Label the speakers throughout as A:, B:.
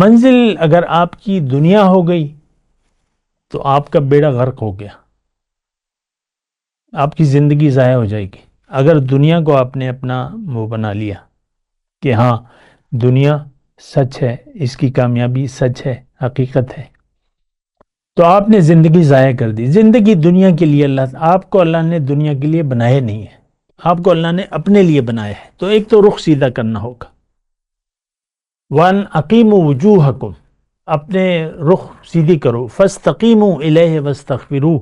A: منزل اگر آپ کی دنیا ہو گئی تو آپ کا بیڑا غرق ہو گیا، آپ کی زندگی ضائع ہو جائے گی۔ اگر دنیا کو آپ نے اپنا وہ بنا لیا کہ ہاں دنیا سچ ہے، اس کی کامیابی سچ ہے، حقیقت ہے، تو آپ نے زندگی ضائع کر دی۔ زندگی دنیا کے لیے آپ کو اللہ نے دنیا کے لیے بنایا نہیں ہے، آپ کو اللہ نے اپنے لیے بنایا ہے۔ تو ایک تو رخ سیدھا کرنا ہوگا، وَأَنْ أَقِيمُوا وُجُوهَكُمْ، اپنے رخ سیدھی کرو، فَاسْتَقِيمُوا إِلَيْهِ وَاسْتَغْفِرُوهُ،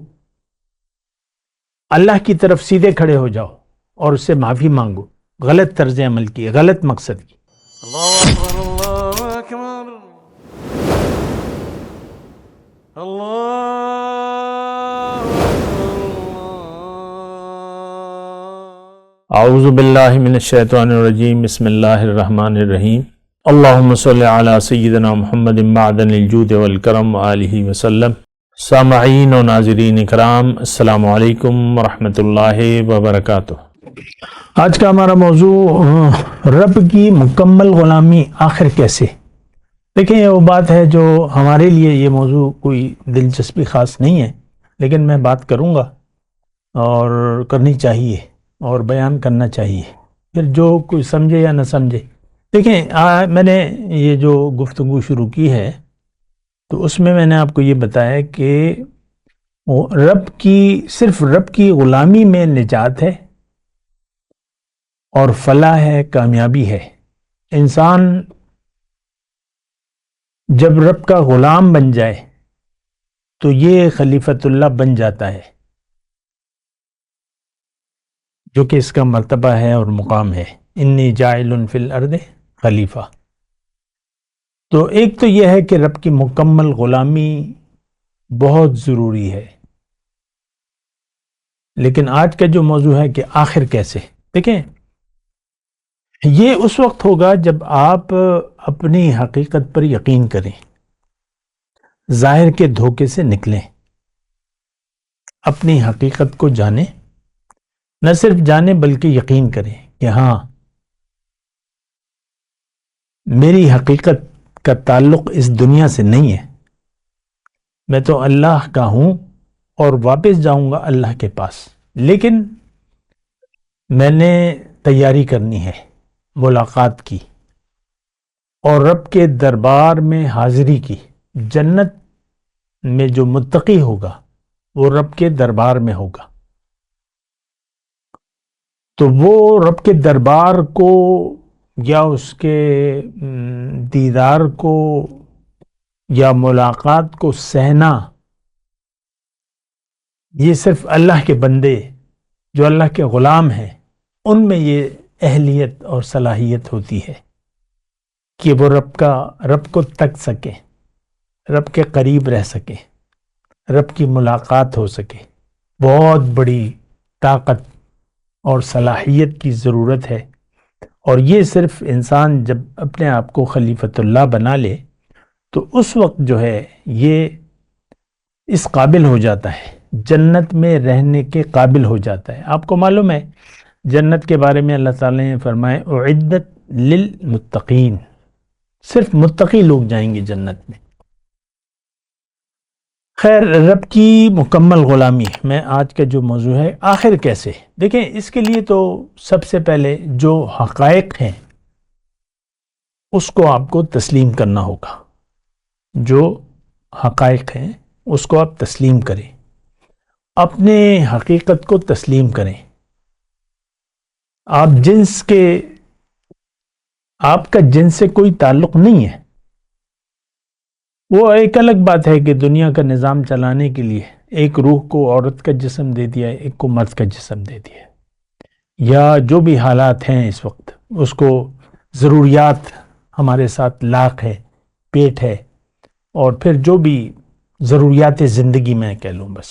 A: اللہ کی طرف سیدھے کھڑے ہو جاؤ اور اس سے معافی مانگو غلط طرز عمل کی، غلط مقصد کی۔
B: اللہ اکبر، اللہ اکبر، اللہ
A: اعوذ باللہ من الشیطان الرجیم، بسم اللہ الرحمن الرحیم۔ اللہم صلی علی سیدنا محمد معدن الجود والکرم وآلہ وسلم۔ سامعین و ناظرین اکرام، السلام علیکم ورحمۃ اللہ وبرکاتہ۔ آج کا ہمارا موضوع رب کی مکمل غلامی آخر کیسے۔ دیکھیں یہ وہ بات ہے جو ہمارے لیے یہ موضوع کوئی دلچسپی خاص نہیں ہے، لیکن میں بات کروں گا اور کرنی چاہیے اور بیان کرنا چاہیے، پھر جو کوئی سمجھے یا نہ سمجھے۔ دیکھیں میں نے یہ جو گفتگو شروع کی ہے تو اس میں نے آپ کو یہ بتایا کہ صرف رب کی غلامی میں نجات ہے اور فلاح ہے، کامیابی ہے۔ انسان جب رب کا غلام بن جائے تو یہ خلیفۃ اللہ بن جاتا ہے، جو کہ اس کا مرتبہ ہے اور مقام ہے، انی جاعل فی الارض خلیفہ۔ تو ایک تو یہ ہے کہ رب کی مکمل غلامی بہت ضروری ہے، لیکن آج کا جو موضوع ہے کہ آخر کیسے۔ دیکھیں یہ اس وقت ہوگا جب آپ اپنی حقیقت پر یقین کریں، ظاہر کے دھوکے سے نکلیں، اپنی حقیقت کو جانیں، نہ صرف جانیں بلکہ یقین کریں کہ ہاں میری حقیقت کا تعلق اس دنیا سے نہیں ہے، میں تو اللہ کا ہوں اور واپس جاؤں گا اللہ کے پاس، لیکن میں نے تیاری کرنی ہے ملاقات کی اور رب کے دربار میں حاضری کی۔ جنت میں جو متقی ہوگا وہ رب کے دربار میں ہوگا، تو وہ رب کے دربار کو یا اس کے دیدار کو یا ملاقات کو سہنا، یہ صرف اللہ کے بندے جو اللہ کے غلام ہیں ان میں یہ اہلیت اور صلاحیت ہوتی ہے کہ وہ رب کو تک سکے، رب کے قریب رہ سکے، رب کی ملاقات ہو سکے۔ بہت بڑی طاقت اور صلاحیت کی ضرورت ہے، اور یہ صرف انسان جب اپنے آپ کو خلیفۃ اللہ بنا لے تو اس وقت جو ہے یہ اس قابل ہو جاتا ہے، جنت میں رہنے کے قابل ہو جاتا ہے۔ آپ کو معلوم ہے جنت کے بارے میں اللہ تعالی نے فرمائے اعدت للمتقین، صرف متقی لوگ جائیں گے جنت میں۔ خیر، رب کی مکمل غلامی میں آج کا جو موضوع ہے آخر کیسے۔ دیکھیں اس کے لیے تو سب سے پہلے جو حقائق ہیں اس کو آپ کو تسلیم کرنا ہوگا، جو حقائق ہیں اس کو آپ تسلیم کریں، اپنے حقیقت کو تسلیم کریں۔ آپ کا جنس سے کوئی تعلق نہیں ہے، وہ ایک الگ بات ہے کہ دنیا کا نظام چلانے کے لیے ایک روح کو عورت کا جسم دے دیا ہے، ایک کو مرد کا جسم دے دیا ہے، یا جو بھی حالات ہیں اس وقت اس کو ضروریات ہمارے ساتھ لاق ہے، پیٹ ہے، اور پھر جو بھی ضروریات زندگی میں کہہ لوں، بس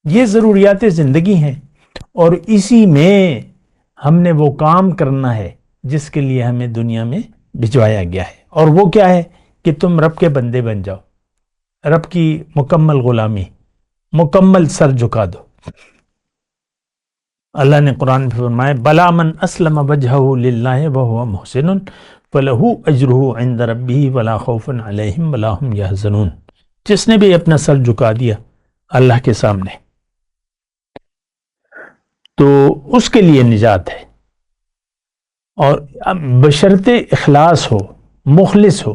A: یہ ضروریات زندگی ہیں، اور اسی میں ہم نے وہ کام کرنا ہے جس کے لیے ہمیں دنیا میں بھجوایا گیا ہے، اور وہ کیا ہے کہ تم رب کے بندے بن جاؤ، رب کی مکمل غلامی، مکمل سر جھکا دو۔ اللہ نے قرآن میں فرمایا بلا من اسلم وجہہ للہ وہو محسن فَلَهُ أَجْرُهُ عِنْدَ رَبِّهِ وَلَا خَوْفٌ عَلَيْهِمْ وَلَا هُمْ يَحْزَنُونَ. جس نے بھی اپنا سر جھکا دیا اللہ کے سامنے تو اس کے لیے نجات ہے، اور بشرط اخلاص ہو، مخلص ہو،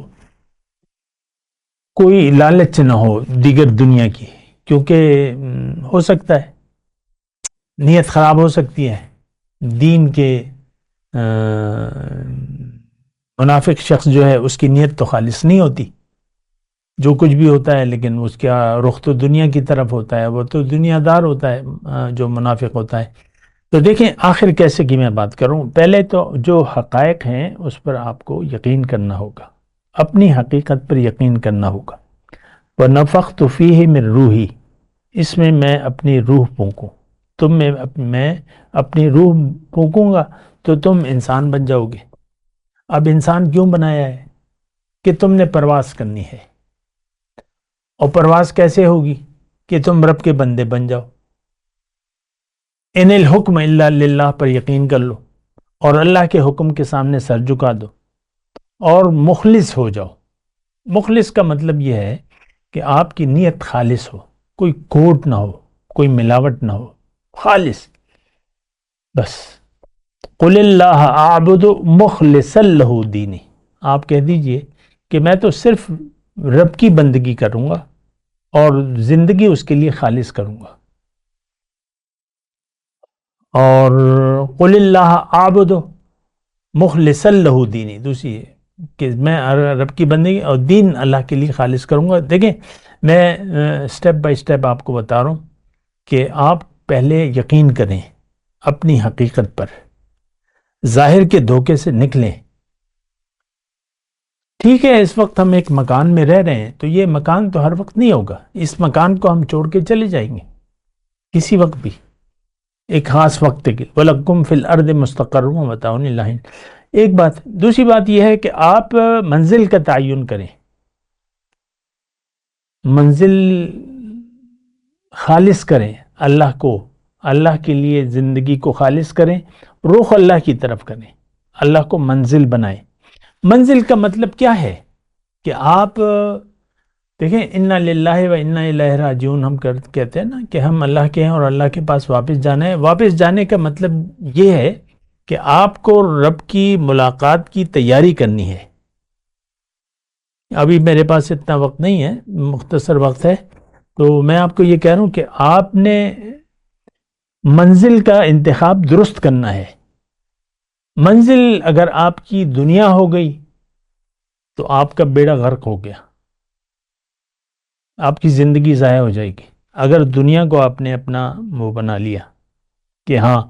A: کوئی لالچ نہ ہو دیگر دنیا کی، کیونکہ ہو سکتا ہے نیت خراب ہو سکتی ہے، دین کے منافق شخص جو ہے اس کی نیت تو خالص نہیں ہوتی، جو کچھ بھی ہوتا ہے لیکن اس کا رخ تو دنیا کی طرف ہوتا ہے، وہ تو دنیا دار ہوتا ہے جو منافق ہوتا ہے. تو دیکھیں آخر کیسے کی میں بات کروں. پہلے تو جو حقائق ہیں اس پر آپ کو یقین کرنا ہوگا، اپنی حقیقت پر یقین کرنا ہوگا. وَنَفَخْتُ فِيهِ مِن رُوحِي، اس میں میں اپنی روح پھونکوں، تم میں اپنی روح پھونکوں گا تو تم انسان بن جاؤ گے. اب انسان کیوں بنایا ہے؟ کہ تم نے پرواز کرنی ہے، اور پرواز کیسے ہوگی؟ کہ تم رب کے بندے بن جاؤ. ان الحکم الا للہ پر یقین کر لو، اور اللہ کے حکم کے سامنے سر جھکا دو، اور مخلص ہو جاؤ. مخلص کا مطلب یہ ہے کہ آپ کی نیت خالص ہو، کوئی کھوٹ نہ ہو، کوئی ملاوٹ نہ ہو، خالص بس. قل اللہ اعبد مخلصا لہ دینی، آپ کہہ دیجئے کہ میں تو صرف رب کی بندگی کروں گا اور زندگی اس کے لیے خالص کروں گا. اور قل اللہ اعبد مخلصا لہ دینی دوسری ہے کہ میں رب کی بندگی اور دین اللہ کے لیے خالص کروں گا. دیکھیں میں سٹیپ بائی سٹیپ آپ کو بتا رہا ہوں کہ آپ پہلے یقین کریں اپنی حقیقت پر، ظاہر کے دھوکے سے نکلیں. ٹھیک ہے اس وقت ہم ایک مکان میں رہ رہے ہیں تو یہ مکان تو ہر وقت نہیں ہوگا، اس مکان کو ہم چھوڑ کے چلے جائیں گے کسی وقت بھی، ایک خاص وقت کے. وَلَكُمْ فِي الْأَرْضِ مُسْتَقَرٌّ وَمَتَاعٌ إِلَىٰ حِينٍ. ایک بات. دوسری بات یہ ہے کہ آپ منزل کا تعین کریں، منزل خالص کریں اللہ کو، اللہ کے لیے زندگی کو خالص کریں، رخ اللہ کی طرف کریں، اللہ کو منزل بنائیں. منزل کا مطلب کیا ہے کہ آپ دیکھیں انا للہ و انا الیہ راجعون ہم کہتے ہیں نا کہ ہم اللہ کے ہیں اور اللہ کے پاس واپس جانا ہے. واپس جانے کا مطلب یہ ہے کہ آپ کو رب کی ملاقات کی تیاری کرنی ہے. ابھی میرے پاس اتنا وقت نہیں ہے، مختصر وقت ہے، تو میں آپ کو یہ کہہ رہا ہوں کہ آپ نے منزل کا انتخاب درست کرنا ہے. منزل اگر آپ کی دنیا ہو گئی تو آپ کا بیڑا غرق ہو گیا، آپ کی زندگی ضائع ہو جائے گی. اگر دنیا کو آپ نے اپنا وہ بنا لیا کہ ہاں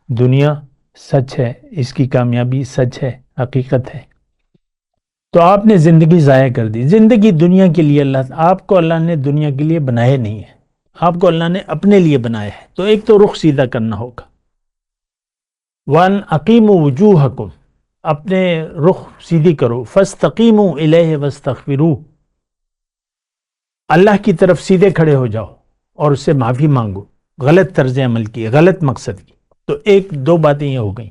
A: دنیا سچ ہے، اس کی کامیابی سچ ہے، حقیقت ہے، تو آپ نے زندگی ضائع کر دی. زندگی دنیا کے لیے آپ کو اللہ نے دنیا کے لیے بنایا نہیں ہے، آپ کو اللہ نے اپنے لیے بنایا ہے. تو ایک تو رخ سیدھا کرنا ہوگا. وَأَنْ أَقِيمُوا وُجُوهَكُمْ، اپنے رخ سیدھی کرو. فَاسْتَقِيمُوا إِلَيْهِ وَاسْتَغْفِرُوهُ، اللہ کی طرف سیدھے کھڑے ہو جاؤ اور اس سے معافی مانگو غلط طرز عمل کی، غلط مقصد کی. تو ایک دو باتیں یہ ہو گئیں.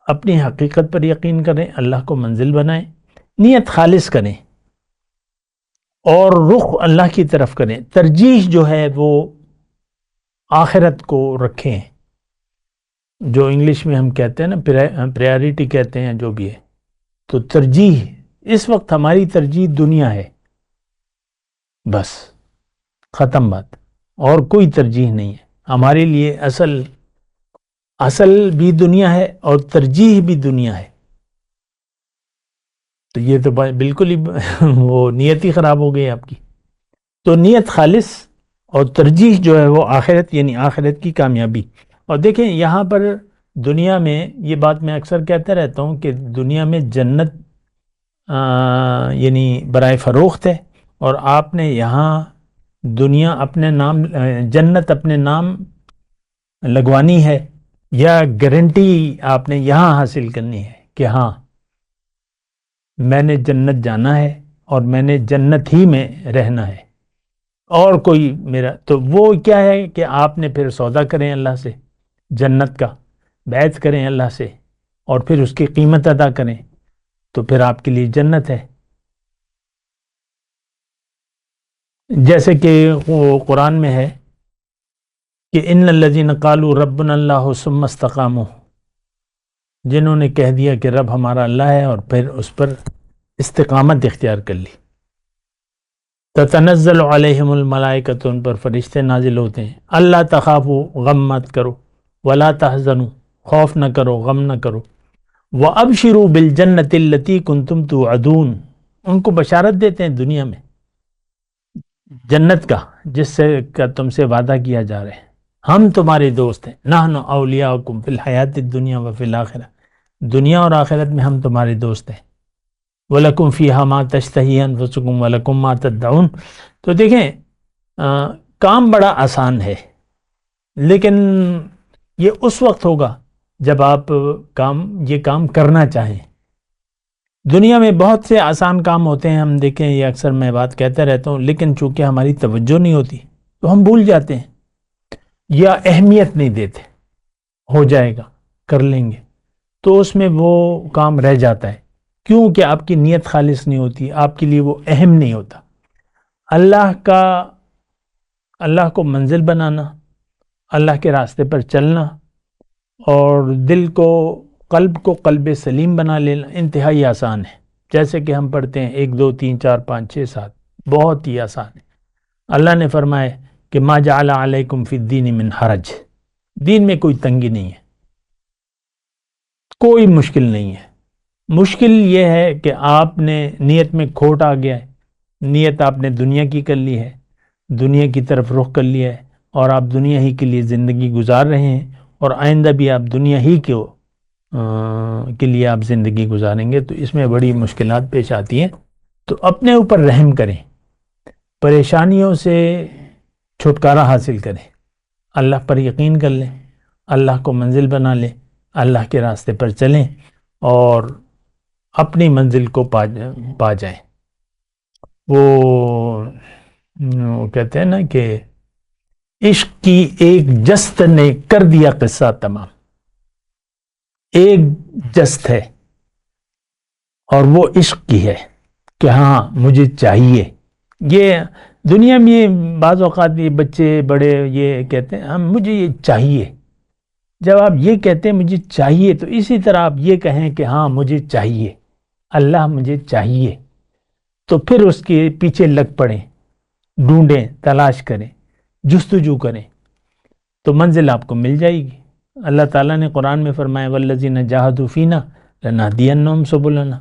A: اپنی حقیقت پر یقین کریں، اللہ کو منزل بنائیں، نیت خالص کریں، اور رخ اللہ کی طرف کریں. ترجیح جو ہے وہ آخرت کو رکھیں، جو انگلش میں ہم کہتے ہیں نا پریارٹی کہتے ہیں جو بھی ہے. تو ترجیح اس وقت ہماری ترجیح دنیا ہے، بس ختم بات، اور کوئی ترجیح نہیں ہے ہمارے لیے. اصل بھی دنیا ہے اور ترجیح بھی دنیا ہے. تو یہ تو بالکل ہی وہ نیت ہی خراب ہو گئی آپ کی. تو نیت خالص اور ترجیح جو ہے وہ آخرت، یعنی آخرت کی کامیابی. اور دیکھیں یہاں پر دنیا میں یہ بات میں اکثر کہتا رہتا ہوں کہ دنیا میں جنت یعنی برائے فروخت ہے، اور آپ نے یہاں دنیا اپنے نام، جنت اپنے نام لگوانی ہے، یا گارنٹی آپ نے یہاں حاصل کرنی ہے کہ ہاں میں نے جنت جانا ہے اور میں نے جنت ہی میں رہنا ہے، اور کوئی میرا. تو وہ کیا ہے کہ آپ نے پھر سودا کریں اللہ سے جنت کا، بیعت کریں اللہ سے، اور پھر اس کی قیمت ادا کریں. تو پھر آپ کے لیے جنت ہے. جیسے کہ وہ قرآن میں ہے کہ ان الذین قالوا ربنا اللہ ثم استقاموا، جنہوں نے کہہ دیا کہ رب ہمارا اللہ ہے اور پھر اس پر استقامت اختیار کر لی. تتنزل علیہم الملائکۃ، ان پر فرشتے نازل ہوتے ہیں. اللہ تخافوا، غم مت کرو، ولا تحزنوا، خوف نہ کرو، غم نہ کرو. وابشروا بالجنۃ التی کنتم توعدون، ان کو بشارت دیتے ہیں دنیا میں جنت کا جس سے کا تم سے وعدہ کیا جا رہا ہے. ہم تمہارے دوست ہیں. نحن اولیاؤکم فی الحیات الدنیا وفی الآخرہ، دنیا اور آخرت میں ہم تمہارے دوست ہیں. وَلَكُمْ فِيهَا مَا تَشْتَهِي أَنفُسُكُمْ وَلَكُمْ مَا تَدَّعُونَ. تو دیکھیں کام بڑا آسان ہے، لیکن یہ اس وقت ہوگا جب آپ یہ کام کرنا چاہیں. دنیا میں بہت سے آسان کام ہوتے ہیں، ہم دیکھیں یہ اکثر میں بات کہتا رہتا ہوں، لیکن چونکہ ہماری توجہ نہیں ہوتی تو ہم بھول جاتے ہیں یا اہمیت نہیں دیتے. ہو جائے گا، کر لیں گے، تو اس میں وہ کام رہ جاتا ہے کیونکہ آپ کی نیت خالص نہیں ہوتی، آپ کے لیے وہ اہم نہیں ہوتا. اللہ کو منزل بنانا، اللہ کے راستے پر چلنا اور قلب کو قلب سلیم بنا لینا انتہائی آسان ہے. جیسے کہ ہم پڑھتے ہیں 1 2 3 4 5 6 7، بہت ہی آسان ہے. اللہ نے فرمایا کہ ما جعل علیکم فی الدین من حرج، دین میں کوئی تنگی نہیں ہے، کوئی مشکل نہیں ہے. مشکل یہ ہے کہ آپ نے نیت میں کھوٹ آ گیا ہے، نیت آپ نے دنیا کی کر لی ہے، دنیا کی طرف رخ کر لیا ہے اور آپ دنیا ہی کے لیے زندگی گزار رہے ہیں اور آئندہ بھی آپ دنیا ہی کے لیے آپ زندگی گزاریں گے. تو اس میں بڑی مشکلات پیش آتی ہیں. تو اپنے اوپر رحم کریں، پریشانیوں سے چھٹکارا حاصل کریں، اللہ پر یقین کر لیں، اللہ کو منزل بنا لیں، اللہ کے راستے پر چلیں اور اپنی منزل کو پا جائیں. وہ کہتے ہیں نا کہ عشق کی ایک جست نے کر دیا قصہ تمام. ایک جست ہے اور وہ عشق کی ہے کہ ہاں مجھے چاہیے. یہ دنیا میں بعض اوقات یہ بچے بڑے یہ کہتے ہیں مجھے یہ چاہیے. جب آپ یہ کہتے ہیں مجھے چاہیے تو اسی طرح آپ یہ کہیں کہ ہاں مجھے چاہیے، اللہ مجھے چاہیے، تو پھر اس کے پیچھے لگ پڑیں، ڈھونڈیں، تلاش کریں، جستجو کریں تو منزل آپ کو مل جائے گی. اللہ تعالیٰ نے قرآن میں فرمایا والذین جاہدوا فینا لنہدینہم سبلنا،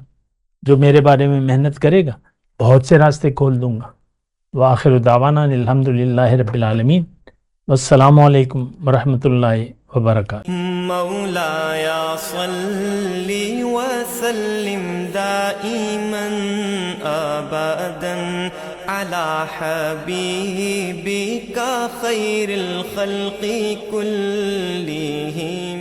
A: جو میرے بارے میں محنت کرے گا بہت سے راستے کھول دوں گا. وآخر دعوانا الحمدللہ رب العالمین، والسلام علیکم ورحمۃ اللہ وبرکاتہ.
C: مولایا صلی وسلم دائما ابدا علی حبیبک خیر الخلق کلہم.